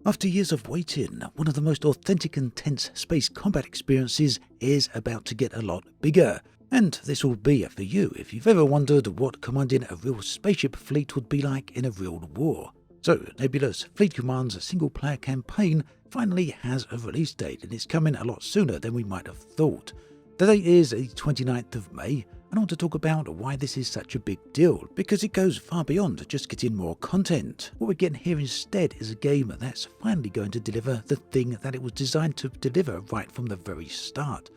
After years of waiting, one of the most authentic and tense space combat experiences is about to get a lot bigger. And this will be for you if you've ever wondered what commanding a real spaceship fleet would be like in a real war. So, Nebulous Fleet Command's single-player campaign finally has a release date, and it's coming a lot sooner than we might have thought. The date is the 29th of May, and I want to talk about why this is such a big deal, because it goes far beyond just getting more content. What we're getting here instead is a game that's finally going to deliver the thing that it was designed to deliver right from the very start.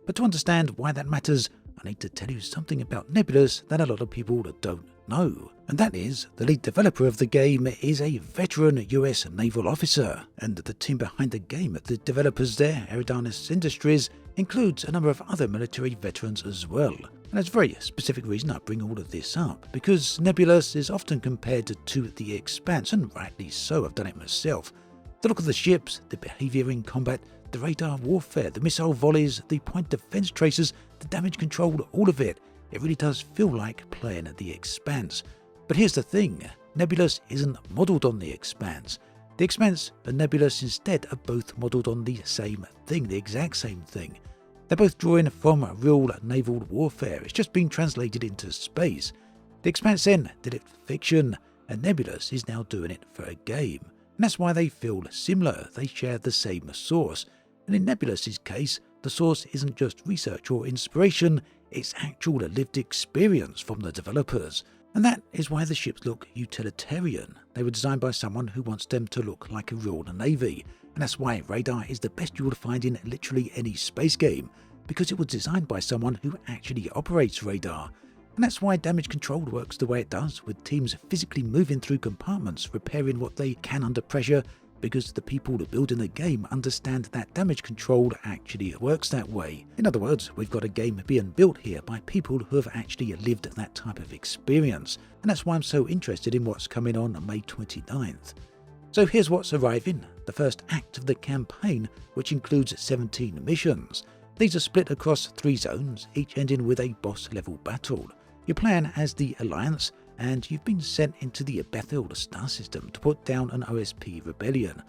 But to understand why that matters, I need to tell you something about Nebulous that a lot of people don't know. And that is, the lead developer of the game is a veteran US naval officer, and the team behind the game, the developers there, Eridanus Industries, includes a number of other military veterans as well. And there's a very specific reason I bring all of this up, because Nebulous is often compared to the Expanse, and rightly so, I've done it myself. The look of the ships, the behaviour in combat, the radar warfare, the missile volleys, the point defence tracers, the damage control, all of it. It really does feel like playing at the Expanse. But here's the thing, Nebulous isn't modelled on the Expanse. The Expanse and Nebulous instead are both modelled on the same thing, the exact same thing. They're both drawing from real naval warfare, it's just been translated into space. The Expanse then did it for fiction, and Nebulous is now doing it for a game. And that's why they feel similar, they share the same source. And in Nebulous's case, the source isn't just research or inspiration, it's actual lived experience from the developers. And that is why the ships look utilitarian. They were designed by someone who wants them to look like a real navy. And that's why radar is the best you will find in literally any space game, because it was designed by someone who actually operates radar. And that's why damage control works the way it does, with teams physically moving through compartments, repairing what they can under pressure, because the people building the game understand that damage control actually works that way. In other words, we've got a game being built here by people who have actually lived that type of experience. And that's why I'm so interested in what's coming on May 29th. So here's what's arriving, the first act of the campaign, which includes 17 missions. These are split across 3 zones, each ending with a boss level battle. You're playing as the Alliance, and you've been sent into the Bethel star system to put down an OSP rebellion.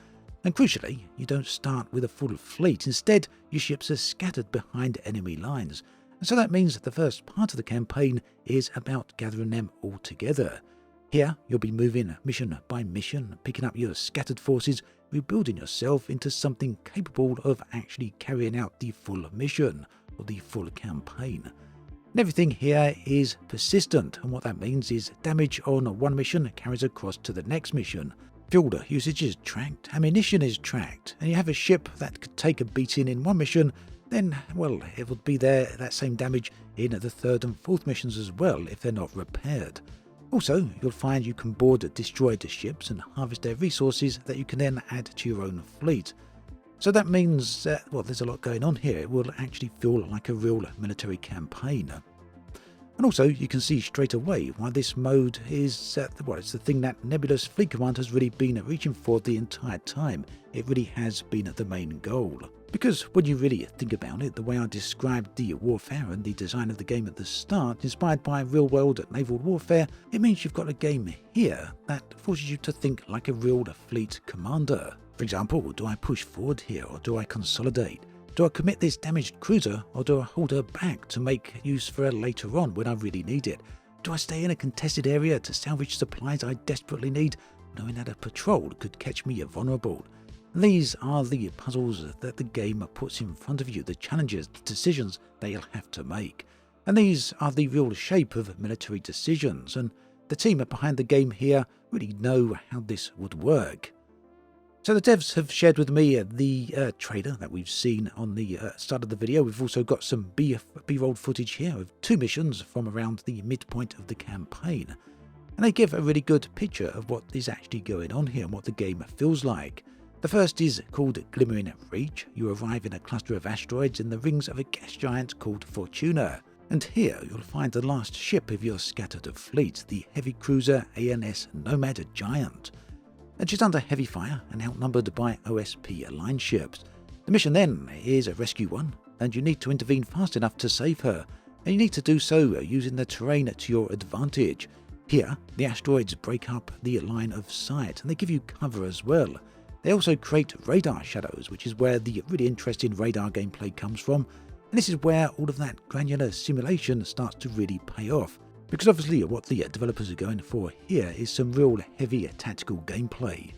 And crucially, you don't start with a full fleet, instead your ships are scattered behind enemy lines. And so that means the first part of the campaign is about gathering them all together. Here, you'll be moving mission by mission, picking up your scattered forces, rebuilding yourself into something capable of actually carrying out the full mission, or the full campaign. And everything here is persistent, and what that means is damage on one mission carries across to the next mission. Fuel usage is tracked, ammunition is tracked, and you have a ship that could take a beating in one mission, then, well, it would be there, that same damage in the 3rd and 4th missions as well if they're not repaired. Also, you'll find you can board destroyed ships and harvest their resources that you can then add to your own fleet. So that means, well, there's a lot going on here. It will actually feel like a real military campaign. And also, you can see straight away why this mode is, well, it's the thing that Nebulous Fleet Command has really been reaching for the entire time. It really has been the main goal. Because when you really think about it, the way I described the warfare and the design of the game at the start, inspired by real-world naval warfare, it means you've got a game here that forces you to think like a real fleet commander. For example, do I push forward here, or do I consolidate? Do I commit this damaged cruiser, or do I hold her back to make use for her later on when I really need it? Do I stay in a contested area to salvage supplies I desperately need, knowing that a patrol could catch me vulnerable? These are the puzzles that the game puts in front of you, the challenges, the decisions that you'll have to make. And these are the real shape of military decisions, and the team behind the game here really know how this would work. So the devs have shared with me the trailer that we've seen on the start of the video. We've also got some B-roll footage here of 2 missions from around the midpoint of the campaign. And they give a really good picture of what is actually going on here and what the game feels like. The first is called Glimmering Reach. You arrive in a cluster of asteroids in the rings of a gas giant called Fortuna. And here you'll find the last ship of your scattered fleet, the heavy cruiser ANS Nomad Giant. And she's under heavy fire and outnumbered by OSP-aligned ships. The mission then is a rescue one, and you need to intervene fast enough to save her, and you need to do so using the terrain to your advantage. Here, the asteroids break up the line of sight, and they give you cover as well. They also create radar shadows, which is where the really interesting radar gameplay comes from, and this is where all of that granular simulation starts to really pay off. Because obviously what the developers are going for here is some real heavy tactical gameplay.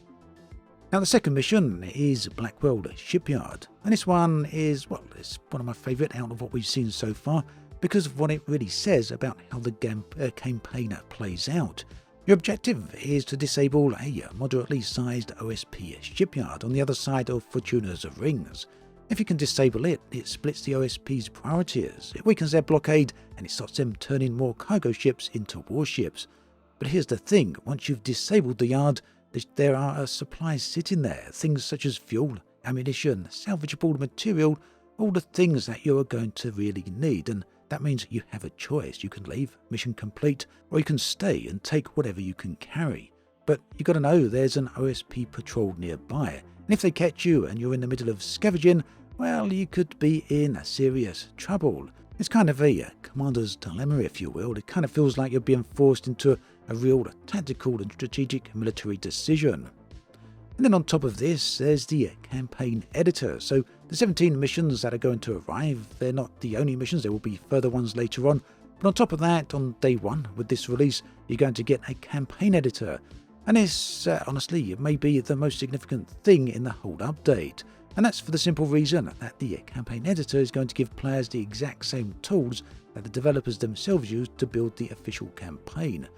Now the second mission is Blackwell Shipyard, and this one is, well, it's one of my favourite out of what we've seen so far because of what it really says about how the campaign plays out. Your objective is to disable a moderately sized OSP shipyard on the other side of Fortuna's rings. If you can disable it, it splits the OSP's priorities, it weakens their blockade, and it stops them turning more cargo ships into warships. But here's the thing, once you've disabled the yard, there are supplies sitting there, things such as fuel, ammunition, salvageable material, all the things that you're going to really need, and that means you have a choice. You can leave, mission complete, or you can stay and take whatever you can carry. But you got to know there's an OSP patrol nearby, and if they catch you and you're in the middle of scavenging, well, you could be in serious trouble. It's kind of a commander's dilemma, if you will. It kind of feels like you're being forced into a real tactical and strategic military decision. And then on top of this, there's the campaign editor. So the 17 missions that are going to arrive, they're not the only missions, there will be further ones later on. But on top of that, on day one with this release, you're going to get a campaign editor. And this, honestly, may be the most significant thing in the whole update. And that's for the simple reason that the campaign editor is going to give players the exact same tools that the developers themselves use to build the official campaign.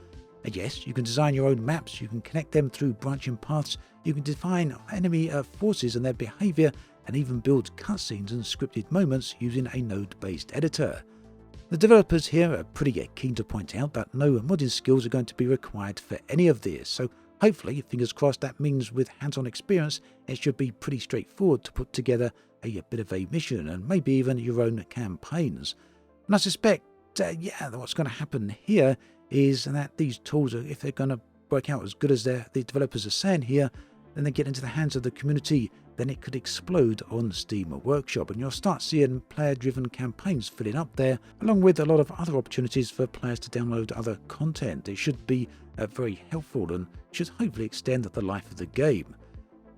And yes, you can design your own maps, you can connect them through branching paths, you can define enemy forces and their behaviour, and even build cutscenes and scripted moments using a node-based editor. The developers here are pretty keen to point out that no modding skills are going to be required for any of this, so hopefully, fingers crossed, that means with hands-on experience, it should be pretty straightforward to put together a bit of a mission and maybe even your own campaigns. And I suspect, what's going to happen here is that these tools, if they're going to work out as good as the developers are saying here, then they get into the hands of the community, then it could explode on Steam Workshop, and you'll start seeing player-driven campaigns filling up there, along with a lot of other opportunities for players to download other content. It should be very helpful and should hopefully extend the life of the game.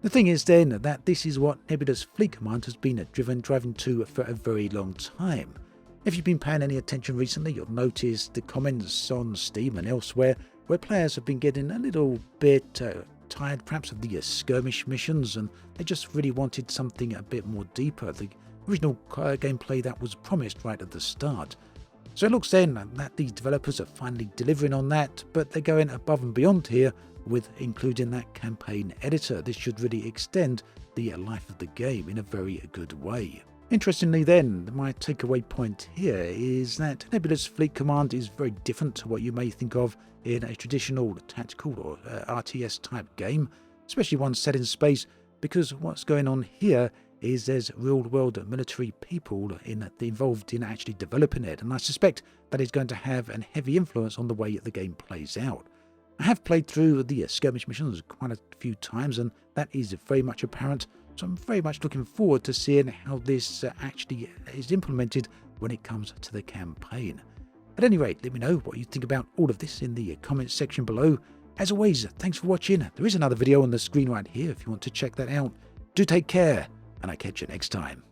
The thing is then that this is what Nebulous Fleet Command has been driving to for a very long time. If you've been paying any attention recently, you'll notice the comments on Steam and elsewhere where players have been getting a little bit tired perhaps of the skirmish missions, and they just really wanted something a bit more deeper, the original gameplay that was promised right at the start. So it looks then that the developers are finally delivering on that, but they're going above and beyond here with including that campaign editor. This should really extend the life of the game in a very good way. Interestingly then, my takeaway point here is that Nebulous Fleet Command is very different to what you may think of in a traditional tactical or RTS type game, especially one set in space, because what's going on here is there's real-world military people involved in actually developing it, and I suspect that is going to have a heavy influence on the way the game plays out. I have played through the skirmish missions quite a few times, and that is very much apparent, so I'm very much looking forward to seeing how this actually is implemented when it comes to the campaign. At any rate, let me know what you think about all of this in the comments section below. As always, thanks for watching. There is another video on the screen right here if you want to check that out. Do take care, and I'll catch you next time.